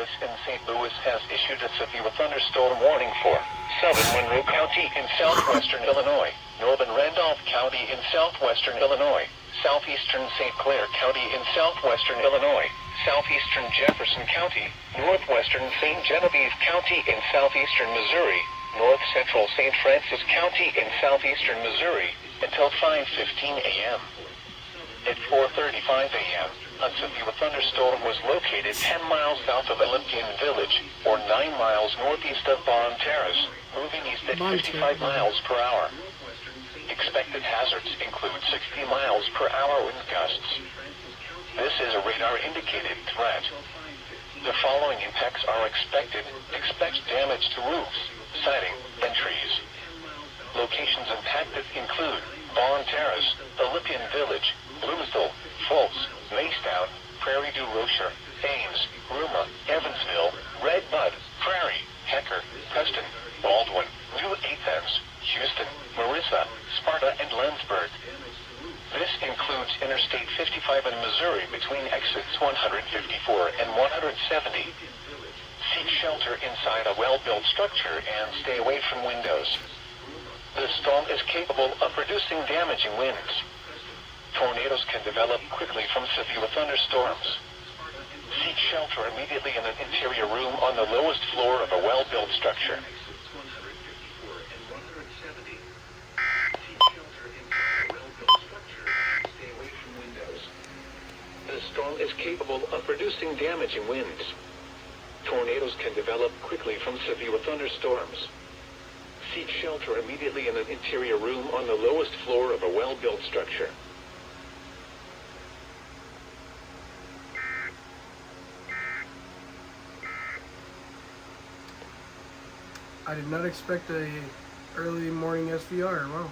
Service in St. Louis has issued a severe thunderstorm warning for southern Monroe County in southwestern Illinois, northern Randolph County in southwestern Illinois, southeastern St. Clair County in southwestern Illinois, southeastern Jefferson County, northwestern St. Genevieve County in southeastern Missouri, north central St. Francis County in southeastern Missouri, until 5:15 a.m. At 4:35 a.m., a severe thunderstorm was located 10 miles south of Olympian Village, or 9 miles northeast of Bond Terrace, moving east at 55 miles per hour. Expected hazards include 60 miles per hour wind gusts. This is a radar-indicated threat. The following impacts are expected. Expect damage to roofs, siding, and trees. Locations impacted include Bond Terrace, Olympian Village, Bloomsdale, Fultz, Maystown, Prairie du Rocher, Ames, Ruma, Evansville, Red Bud, Prairie, Hecker, Preston, Baldwin, New Athens, Houston, Marissa, Sparta, and Lensburg. This includes Interstate 55 in Missouri between exits 154 and 170. Seek shelter inside a well-built structure and stay away from windows. The storm is capable of producing damaging winds. Tornadoes can develop quickly from severe thunderstorms. Seek shelter immediately in an interior room on the lowest floor of a well-built structure. The storm is capable of producing damaging winds. Tornadoes can develop quickly from severe thunderstorms. Seek shelter immediately in an interior room on the lowest floor of a well-built structure. I did not expect a early morning SVR. Wow.